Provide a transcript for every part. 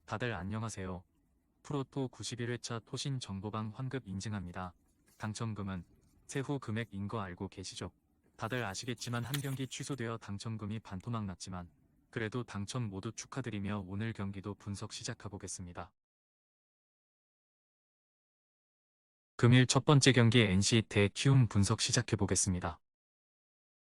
다들 안녕하세요. 프로토 91회차 토신 정보방 환급 인증합니다. 당첨금은 세후 금액인 거 알고 계시죠? 다들 아시겠지만 한 경기 취소되어 당첨금이 반토막 났지만 그래도 당첨 모두 축하드리며 오늘 경기도 분석 시작해보겠습니다. 금일 첫 번째 경기 NC 대 키움 분석 시작해보겠습니다.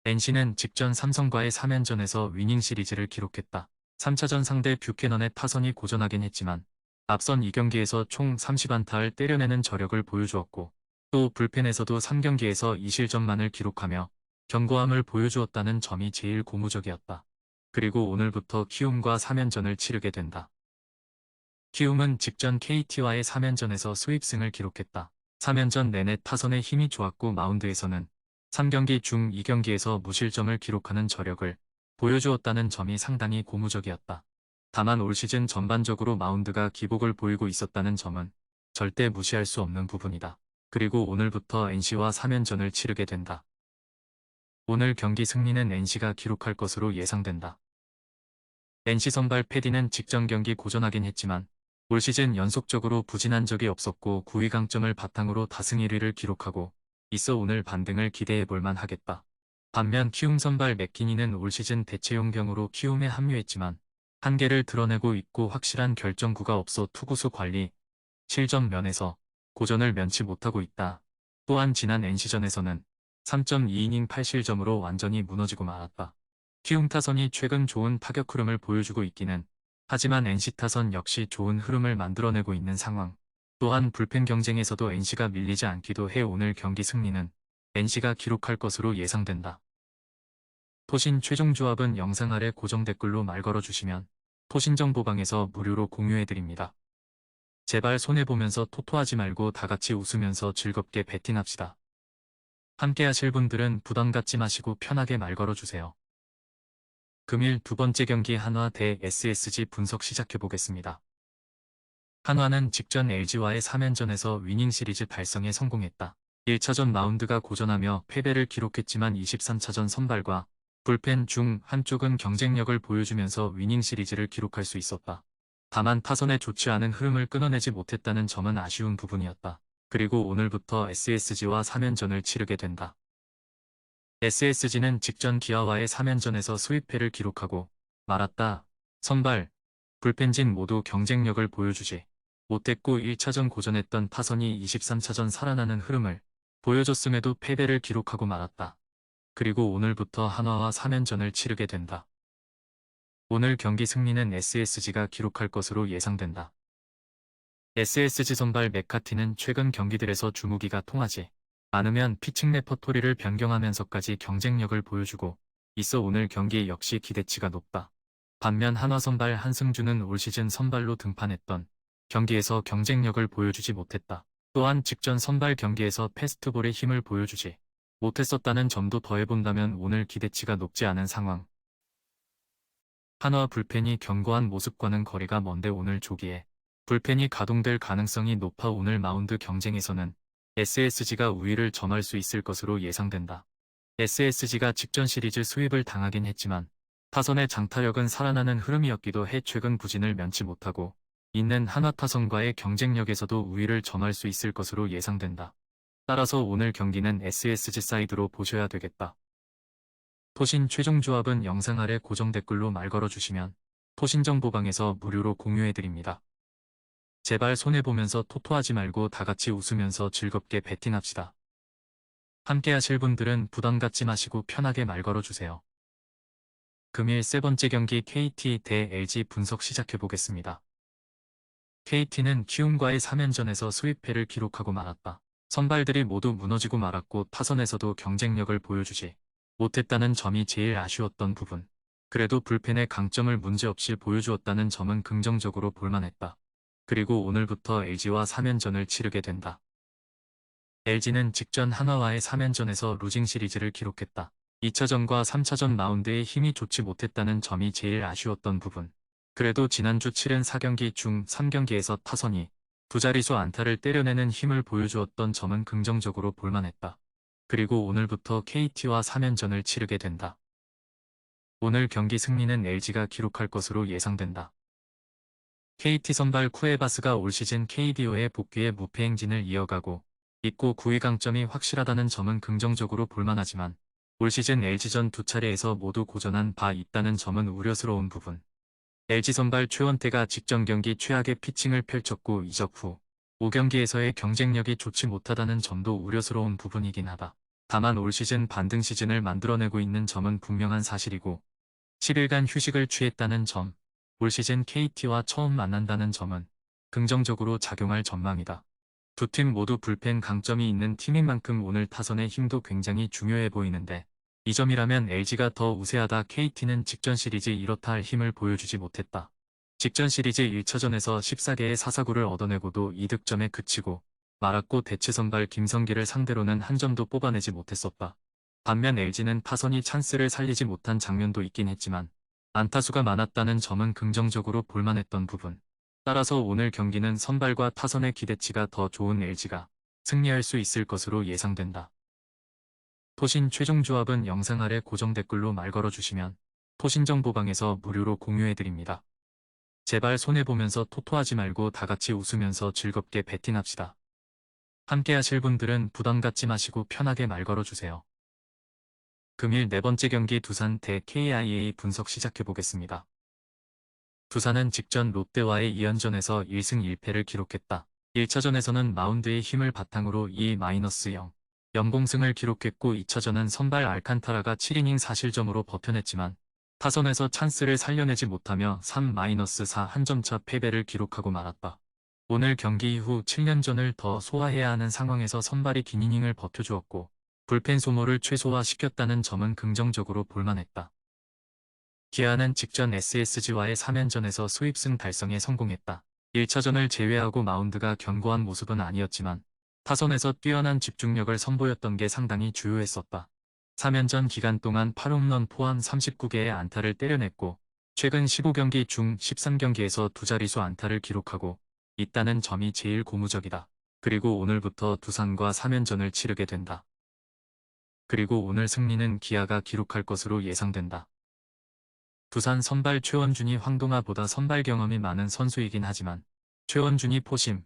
NC는 직전 삼성과의 3연전에서 위닝 시리즈를 기록했다. 3차전 상대 뷰캐넌의 타선이 고전하긴 했지만 앞선 2경기에서 총 30안타를 때려내는 저력을 보여주었고 또 불펜에서도 3경기에서 2실점만을 기록하며 견고함을 보여주었다는 점이 제일 고무적이었다. 그리고 오늘부터 키움과 3연전을 치르게 된다. 키움은 직전 KT와의 3연전에서 수입승을 기록했다. 3연전 내내 타선의 힘이 좋았고 마운드에서는 3경기 중 2경기에서 무실점을 기록하는 저력을 보여주었다는 점이 상당히 고무적이었다. 다만 올 시즌 전반적으로 마운드가 기복을 보이고 있었다는 점은 절대 무시할 수 없는 부분이다. 그리고 오늘부터 NC와 3연전을 치르게 된다. 오늘 경기 승리는 NC가 기록할 것으로 예상된다. NC 선발 패디는 직전 경기 고전하긴 했지만 올 시즌 연속적으로 부진한 적이 없었고 9위 강점을 바탕으로 다승 1위를 기록하고 있어 오늘 반등을 기대해볼 만하겠다. 반면 키움 선발 맥키니는 올 시즌 대체용병으로 키움에 합류했지만 한계를 드러내고 있고 확실한 결정구가 없어 투구수 관리, 실점 면에서 고전을 면치 못하고 있다. 또한 지난 NC전에서는 3.2이닝 8실점으로 완전히 무너지고 말았다. 키움 타선이 최근 좋은 타격 흐름을 보여주고 있기는 하지만 NC 타선 역시 좋은 흐름을 만들어내고 있는 상황. 또한 불펜 경쟁에서도 NC가 밀리지 않기도 해 오늘 경기 승리는 NC가 기록할 것으로 예상된다. 토신 최종 조합은 영상 아래 고정 댓글로 말 걸어주시면 토신 정보방에서 무료로 공유해드립니다. 제발 손해보면서 토토하지 말고 다같이 웃으면서 즐겁게 배팅합시다. 함께 하실 분들은 부담 갖지 마시고 편하게 말 걸어주세요. 금일 두 번째 경기 한화 대 SSG 분석 시작해보겠습니다. 한화는 직전 LG와의 3연전에서 위닝 시리즈 달성에 성공했다. 1차전 마운드가 고전하며 패배를 기록했지만 23차전 선발과 불펜 중 한쪽은 경쟁력을 보여주면서 위닝 시리즈를 기록할 수 있었다. 다만 타선의 좋지 않은 흐름을 끊어내지 못했다는 점은 아쉬운 부분이었다. 그리고 오늘부터 SSG와 3연전을 치르게 된다. SSG는 직전 기아와의 3연전에서 수입패를 기록하고 말았다. 선발, 불펜진 모두 경쟁력을 보여주지 못했고 1차전 고전했던 타선이 23차전 살아나는 흐름을 보여줬음에도 패배를 기록하고 말았다. 그리고 오늘부터 한화와 3연전을 치르게 된다. 오늘 경기 승리는 SSG가 기록할 것으로 예상된다. SSG 선발 맥카티는 최근 경기들에서 주무기가 통하지 않으면 피칭 레퍼토리를 변경하면서까지 경쟁력을 보여주고 있어 오늘 경기 역시 기대치가 높다. 반면 한화 선발 한승주는 올 시즌 선발로 등판했던 경기에서 경쟁력을 보여주지 못했다. 또한 직전 선발 경기에서 패스트볼의 힘을 보여주지 못했었다는 점도 더해본다면 오늘 기대치가 높지 않은 상황. 한화 불펜이 견고한 모습과는 거리가 먼데 오늘 조기에 불펜이 가동될 가능성이 높아 오늘 마운드 경쟁에서는 SSG가 우위를 점할 수 있을 것으로 예상된다. SSG가 직전 시리즈 수입을 당하긴 했지만 타선의 장타력은 살아나는 흐름이었기도 해 최근 부진을 면치 못하고 있는 한화 타선과의 경쟁력에서도 우위를 점할 수 있을 것으로 예상된다. 따라서 오늘 경기는 SSG 사이드로 보셔야 되겠다. 토신 최종 조합은 영상 아래 고정 댓글로 말 걸어주시면 토신 정보방에서 무료로 공유해드립니다. 제발 손해보면서 토토하지 말고 다같이 웃으면서 즐겁게 배팅합시다. 함께 하실 분들은 부담 갖지 마시고 편하게 말 걸어주세요. 금일 세 번째 경기 KT 대 LG 분석 시작해보겠습니다. KT는 키움과의 3연전에서 수입패를 기록하고 말았다. 선발들이 모두 무너지고 말았고 타선에서도 경쟁력을 보여주지 못했다는 점이 제일 아쉬웠던 부분. 그래도 불펜의 강점을 문제없이 보여주었다는 점은 긍정적으로 볼만했다. 그리고 오늘부터 LG와 3연전을 치르게 된다. LG는 직전 한화와의 3연전에서 루징 시리즈를 기록했다. 2차전과 3차전 마운드에 힘이 좋지 못했다는 점이 제일 아쉬웠던 부분. 그래도 지난주 치른 4경기 중 3경기에서 타선이 두 자릿수 안타를 때려내는 힘을 보여주었던 점은 긍정적으로 볼만했다. 그리고 오늘부터 KT와 3연전을 치르게 된다. 오늘 경기 승리는 LG가 기록할 것으로 예상된다. KT 선발 쿠에바스가 올 시즌 KBO의 복귀에 무패 행진을 이어가고 있고 9위 강점이 확실하다는 점은 긍정적으로 볼만하지만 올 시즌 LG전 두 차례에서 모두 고전한 바 있다는 점은 우려스러운 부분. LG 선발 최원태가 직전 경기 최악의 피칭을 펼쳤고 이적 후 5경기에서의 경쟁력이 좋지 못하다는 점도 우려스러운 부분이긴 하다. 다만 올 시즌 반등 시즌을 만들어내고 있는 점은 분명한 사실이고 10일간 휴식을 취했다는 점, 올 시즌 KT와 처음 만난다는 점은 긍정적으로 작용할 전망이다. 두 팀 모두 불펜 강점이 있는 팀인 만큼 오늘 타선의 힘도 굉장히 중요해 보이는데 이 점이라면 LG가 더 우세하다. KT는 직전 시리즈 이렇다 할 힘을 보여주지 못했다. 직전 시리즈 1차전에서 14개의 사사구를 얻어내고도 2득점에 그치고 말았고 대체 선발 김성기를 상대로는 한 점도 뽑아내지 못했었다. 반면 LG는 타선이 찬스를 살리지 못한 장면도 있긴 했지만 안타수가 많았다는 점은 긍정적으로 볼만했던 부분. 따라서 오늘 경기는 선발과 타선의 기대치가 더 좋은 LG가 승리할 수 있을 것으로 예상된다. 토신 최종 조합은 영상 아래 고정 댓글로 말 걸어주시면 토신 정보방에서 무료로 공유해드립니다. 제발 손해보면서 토토하지 말고 다같이 웃으면서 즐겁게 배팅합시다. 함께 하실 분들은 부담 갖지 마시고 편하게 말 걸어주세요. 금일 네 번째 경기 두산 대 KIA 분석 시작해보겠습니다. 두산은 직전 롯데와의 2연전에서 1승 1패를 기록했다. 1차전에서는 마운드의 힘을 바탕으로 2-0 연공승을 기록했고 2차전은 선발 알칸타라가 7이닝 4실점으로 버텨냈지만 타선에서 찬스를 살려내지 못하며 3-4 한 점차 패배를 기록하고 말았다. 오늘 경기 이후 7연전을 더 소화해야 하는 상황에서 선발이 긴 이닝을 버텨주었고 불펜 소모를 최소화시켰다는 점은 긍정적으로 볼만했다. 기아는 직전 SSG와의 3연전에서 수입승 달성에 성공했다. 1차전을 제외하고 마운드가 견고한 모습은 아니었지만 타선에서 뛰어난 집중력을 선보였던 게 상당히 주요했었다. 3연전 기간 동안 8홈런 포함 39개의 안타를 때려냈고 최근 15경기 중 13경기에서 두 자릿수 안타를 기록하고 있다는 점이 제일 고무적이다. 그리고 오늘부터 두산과 3연전을 치르게 된다. 그리고 오늘 승리는 기아가 기록할 것으로 예상된다. 두산 선발 최원준이 황동아보다 선발 경험이 많은 선수이긴 하지만 최원준이 포심,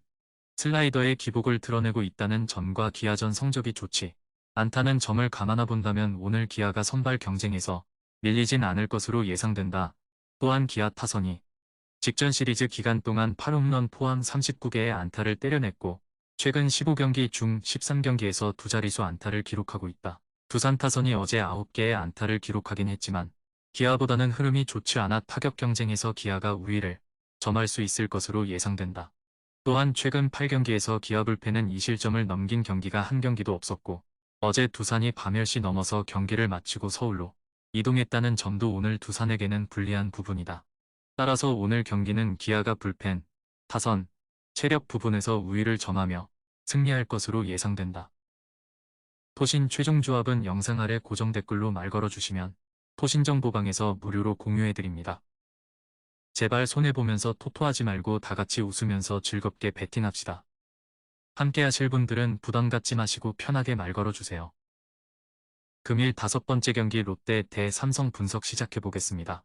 슬라이더의 기복을 드러내고 있다는 점과 기아전 성적이 좋지 않다는 점을 감안해 본다면 오늘 기아가 선발 경쟁에서 밀리진 않을 것으로 예상된다. 또한 기아 타선이 직전 시리즈 기간 동안 8홈런 포함 39개의 안타를 때려냈고 최근 15경기 중 13경기에서 두 자릿수 안타를 기록하고 있다. 두산 타선이 어제 9개의 안타를 기록하긴 했지만 기아보다는 흐름이 좋지 않아 타격 경쟁에서 기아가 우위를 점할 수 있을 것으로 예상된다. 또한 최근 8경기에서 기아 불펜은 2실점을 넘긴 경기가 한 경기도 없었고 어제 두산이 밤10시 넘어서 경기를 마치고 서울로 이동했다는 점도 오늘 두산에게는 불리한 부분이다. 따라서 오늘 경기는 기아가 불펜, 타선, 체력 부분에서 우위를 점하며 승리할 것으로 예상된다. 토신 최종 조합은 영상 아래 고정 댓글로 말 걸어주시면 토신 정보방에서 무료로 공유해드립니다. 제발 손해보면서 토토하지 말고 다같이 웃으면서 즐겁게 배팅합시다. 함께 하실 분들은 부담 갖지 마시고 편하게 말 걸어주세요. 금일 5번째 경기 롯데 대 삼성 분석 시작해보겠습니다.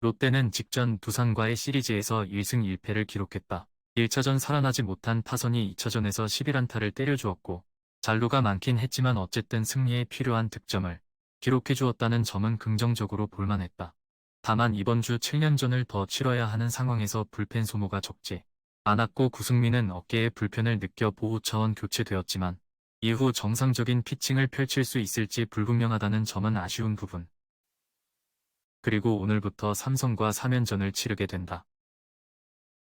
롯데는 직전 두산과의 시리즈에서 1승 1패를 기록했다. 1차전 살아나지 못한 타선이 2차전에서 11안타를 때려주었고 잔루가 많긴 했지만 어쨌든 승리에 필요한 득점을 기록해주었다는 점은 긍정적으로 볼만했다. 다만 이번 주 7연전을 더 치러야 하는 상황에서 불펜 소모가 적지 않았고 구승민은 어깨에 불편을 느껴 보호 차원 교체되었지만 이후 정상적인 피칭을 펼칠 수 있을지 불분명하다는 점은 아쉬운 부분. 그리고 오늘부터 삼성과 3연전을 치르게 된다.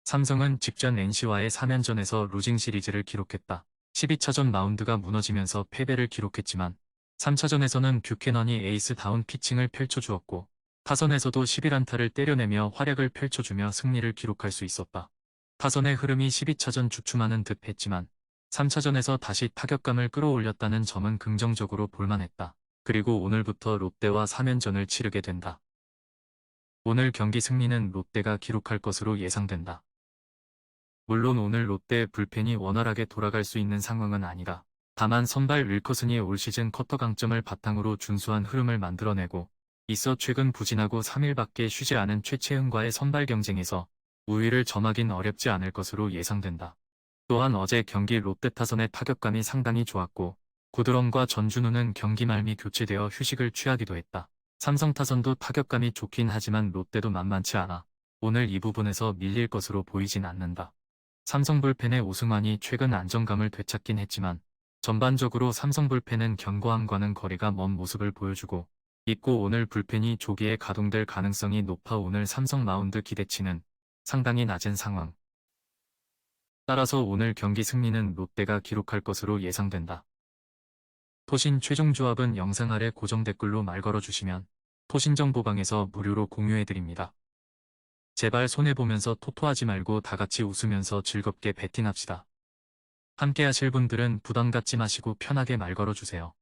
삼성은 직전 NC와의 3연전에서 루징 시리즈를 기록했다. 12차전 마운드가 무너지면서 패배를 기록했지만 3차전에서는 뷰캐넌이 에이스다운 피칭을 펼쳐주었고 타선에서도 11안타를 때려내며 활약을 펼쳐주며 승리를 기록할 수 있었다. 타선의 흐름이 12차전 주춤하는 듯 했지만 3차전에서 다시 타격감을 끌어올렸다는 점은 긍정적으로 볼만했다. 그리고 오늘부터 롯데와 3연전을 치르게 된다. 오늘 경기 승리는 롯데가 기록할 것으로 예상된다. 물론 오늘 롯데 불펜이 원활하게 돌아갈 수 있는 상황은 아니라 다만 선발 윌커슨이 올 시즌 커터 강점을 바탕으로 준수한 흐름을 만들어내고 있어 최근 부진하고 3일밖에 쉬지 않은 최채은과의 선발 경쟁에서 우위를 점하긴 어렵지 않을 것으로 예상된다. 또한 어제 경기 롯데 타선의 타격감이 상당히 좋았고 구드럼과 전준우는 경기 말 미 교체되어 휴식을 취하기도 했다. 삼성 타선도 타격감이 좋긴 하지만 롯데도 만만치 않아 오늘 이 부분에서 밀릴 것으로 보이진 않는다. 삼성 불펜의 오승환이 최근 안정감을 되찾긴 했지만 전반적으로 삼성 불펜은 견고함과는 거리가 먼 모습을 보여주고 있고 오늘 불펜이 조기에 가동될 가능성이 높아 오늘 삼성 마운드 기대치는 상당히 낮은 상황. 따라서 오늘 경기 승리는 롯데가 기록할 것으로 예상된다. 토신 최종 조합은 영상 아래 고정 댓글로 말 걸어주시면 토신정보방에서 무료로 공유해드립니다. 제발 손해보면서 토토하지 말고 다같이 웃으면서 즐겁게 배팅합시다. 함께 하실 분들은 부담 갖지 마시고 편하게 말 걸어주세요.